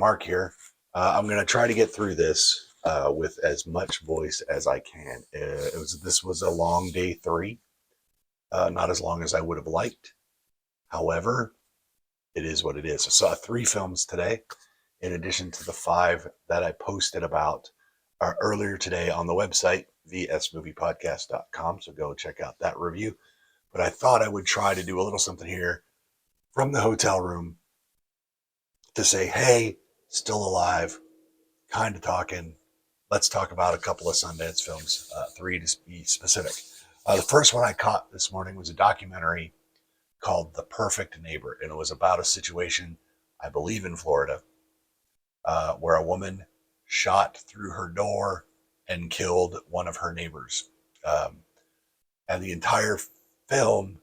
Mark here. I'm going to try to get through this with as much voice as I can. This was a long day 3, not as long as I would have liked. However, it is what it is. I saw 3 films today, in addition to the 5 that I posted about earlier today on the website, vsmoviepodcast.com. So go check out that review. But I thought I would try to do a little something here from the hotel room to say, hey, still alive, kind of talking. Let's talk about a couple of Sundance films, 3 to be specific. The first one I caught this morning was a documentary called The Perfect Neighbor, and it was about a situation, I believe in Florida, where a woman shot through her door and killed one of her neighbors. And the entire film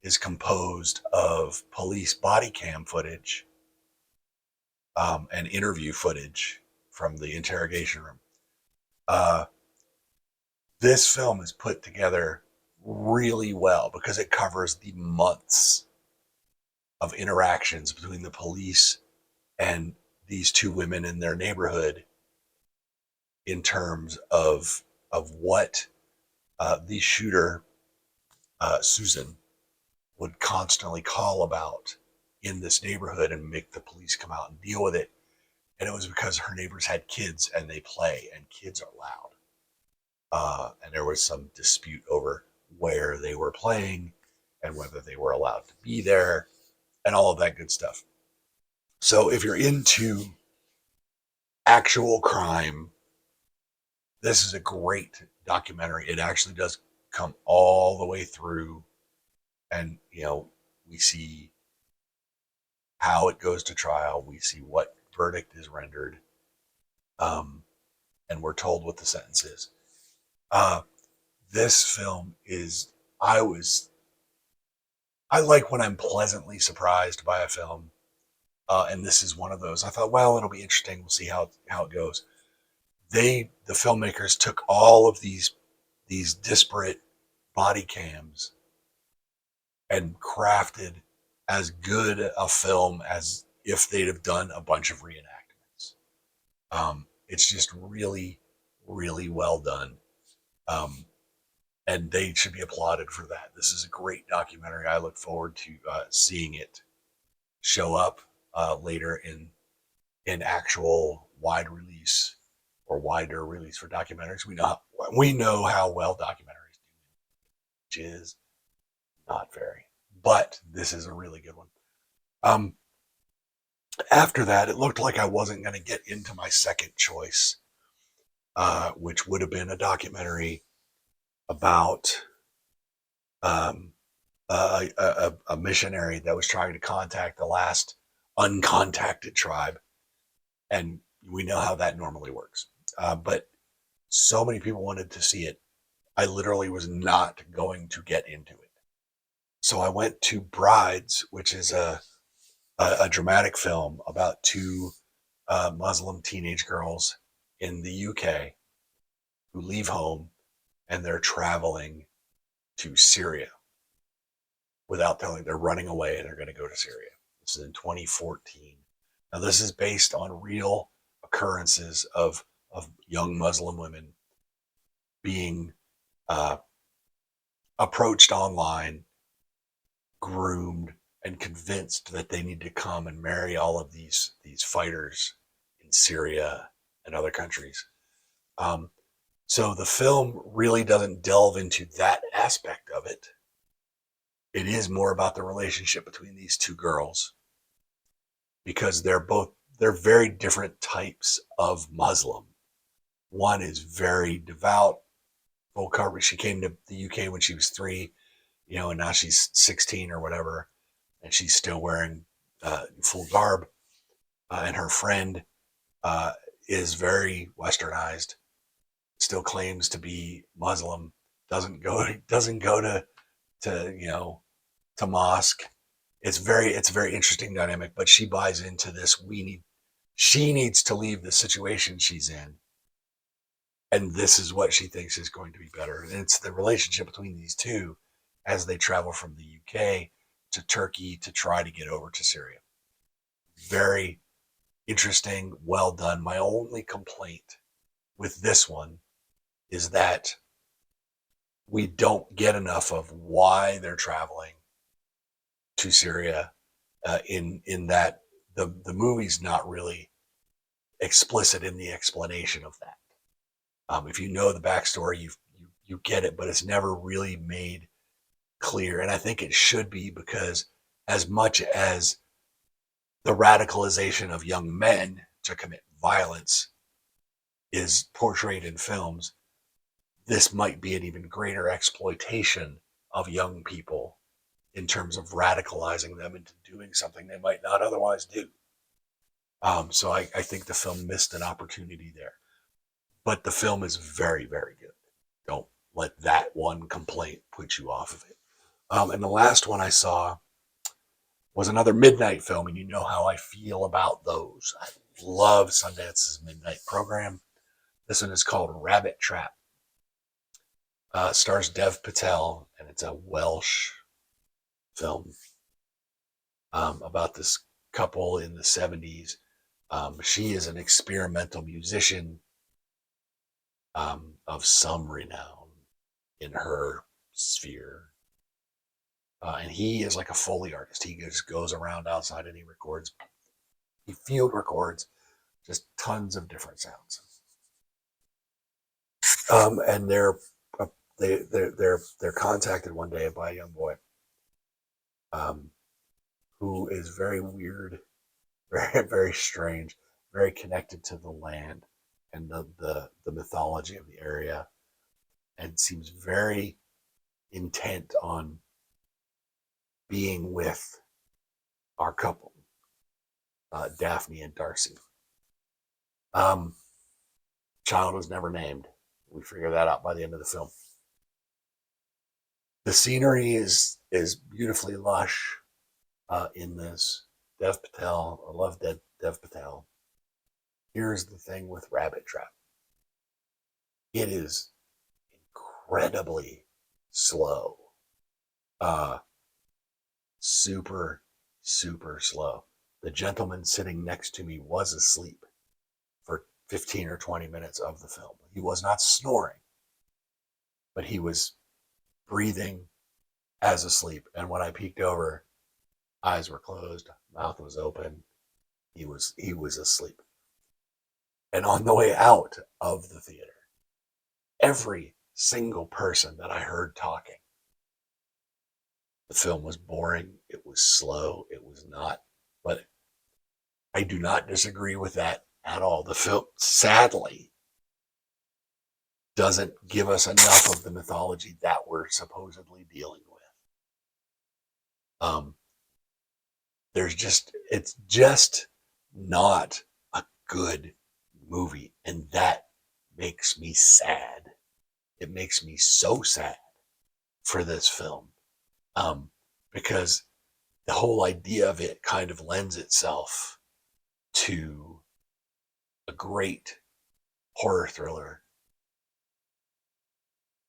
is composed of police body cam footage and interview footage from the interrogation room. This film is put together really well because it covers the months of interactions between the police and these 2 women in their neighborhood in terms of what the shooter, Susan, would constantly call about in this neighborhood and make the police come out and deal with it. And it was because her neighbors had kids and they play, and kids are loud. And there was some dispute over where they were playing and whether they were allowed to be there and all of that good stuff. So if you're into actual crime, this is a great documentary. It actually does come all the way through, and we see how it goes to trial. We see what verdict is rendered, and we're told what the sentence is. This film is, I like when I'm pleasantly surprised by a film, and this is one of those. I thought, well, it'll be interesting. We'll see how it goes. The filmmakers took all of these disparate body cams and crafted as good a film as if they'd have done a bunch of reenactments. It's just really, really well done. And they should be applauded for that. This is a great documentary. I look forward to seeing it show up later in actual wide release or wider release for documentaries. We know how well documentaries do, which is not very. But this is a really good one. After that, it looked like I wasn't going to get into my second choice, which would have been a documentary about a missionary that was trying to contact the last uncontacted tribe. And we know how that normally works. But so many people wanted to see it. I literally was not going to get into it. So I went to Brides, which is a dramatic film about 2 Muslim teenage girls in the UK who leave home and they're traveling to Syria without telling. They're running away and they're going to go to Syria. This is in 2014. Now, this is based on real occurrences of young Muslim women being approached online, groomed, and convinced that they need to come and marry all of these fighters in Syria and other countries. So the film really doesn't delve into that aspect of it. It is more about the relationship between these 2 girls, because they're very different types of Muslim. One is very devout, full coverage. She came to the UK when she was 3, and now she's 16 or whatever, and she's still wearing full garb. And her friend is very westernized, still claims to be Muslim, doesn't go to mosque. It's a very interesting dynamic, but she buys into this. She needs to leave the situation she's in, and this is what she thinks is going to be better. And it's the relationship between these 2 as they travel from the UK to Turkey to try to get over to Syria. Very interesting, well done. My only complaint with this one is that we don't get enough of why they're traveling to Syria. In that the movie's not really explicit in the explanation of that. If you know the backstory, you get it, but it's never really made clear. And I think it should be, because as much as the radicalization of young men to commit violence is portrayed in films, this might be an even greater exploitation of young people in terms of radicalizing them into doing something they might not otherwise do. So I think the film missed an opportunity there. But the film is very, very good. Don't let that one complaint put you off of it. And the last one I saw was another midnight film, and you know how I feel about those. I love Sundance's midnight program. This one is called Rabbit Trap. Stars Dev Patel, and it's a Welsh film about this couple in the 70s. She is an experimental musician of some renown in her sphere. And he is like a Foley artist. He just goes around outside and he records, he field records just tons of different sounds. And they're contacted one day by a young boy who is very weird, very, very strange, very connected to the land and the mythology of the area, and seems very intent on being with our couple, Daphne and Darcy. Child was never named. We figure that out by the end of the film. The scenery is beautifully lush in this. Dev Patel, I love Dev Patel. Here's the thing with Rabbit Trap. It is incredibly slow. Super, super slow. The gentleman sitting next to me was asleep for 15 or 20 minutes of the film. He was not snoring, but he was breathing as asleep. And when I peeked over, eyes were closed, mouth was open. He was asleep. And on the way out of the theater, every single person that I heard talking, the film was boring, it was slow, it was not, but I do not disagree with that at all. The film, sadly, doesn't give us enough of the mythology that we're supposedly dealing with. It's just not a good movie, and that makes me sad. It makes me so sad for this film, because the whole idea of it kind of lends itself to a great horror thriller,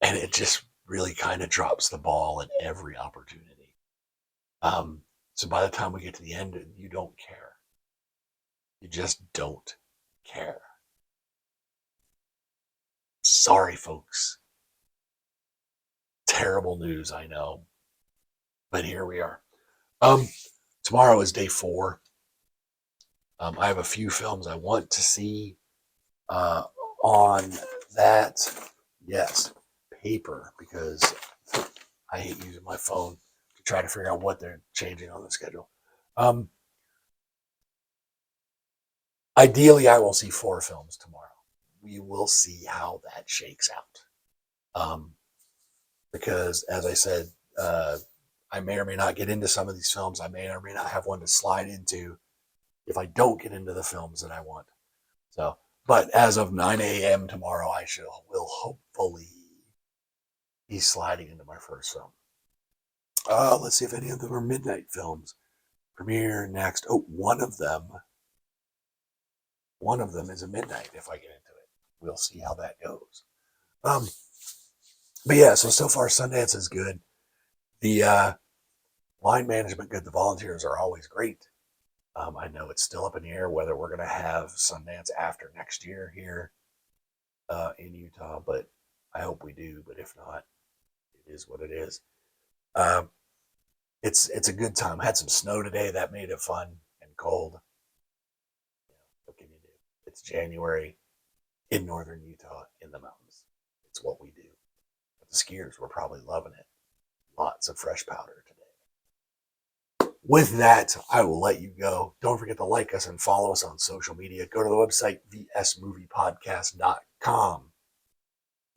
and it just really kind of drops the ball at every opportunity. So by the time we get to the end, you don't care. You just don't care. Sorry, folks. Terrible news, I know. But here we are. Tomorrow is day 4. I have a few films I want to see on that. Yes, paper, because I hate using my phone to try to figure out what they're changing on the schedule. Ideally, I will see 4 films tomorrow. We will see how that shakes out. Because, as I said, I may or may not get into some of these films. I may or may not have one to slide into if I don't get into the films that I want. So, but as of 9 a.m. tomorrow, will hopefully be sliding into my first film. Let's see if any of them are midnight films. Premiere next. Oh, one of them is a midnight if I get into it. We'll see how that goes. But yeah, so far Sundance is good. The line management good. The volunteers are always great. I know it's still up in the air whether we're going to have Sundance after next year here in Utah, but I hope we do. But if not, it is what it is. Um, it's a good time. I had some snow today that made it fun and cold. What can you do? It's January in northern Utah in the mountains. It's what we do. But the skiers were probably loving it. Lots of fresh powder today. With that, I will let you go. Don't forget to like us and follow us on social media. Go to the website, vsmoviepodcast.com.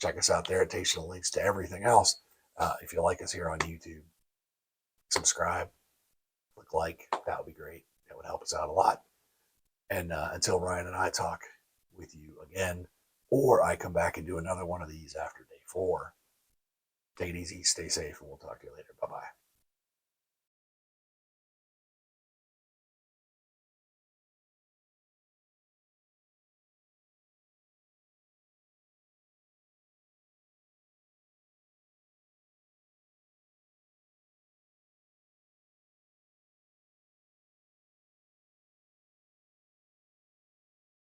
Check us out there. It takes you the links to everything else. If you like us here on YouTube, subscribe, click like. That would be great. That would help us out a lot. And until Ryan and I talk with you again, or I come back and do another one of these after day 4, take it easy, stay safe, and we'll talk to you later. Bye-bye.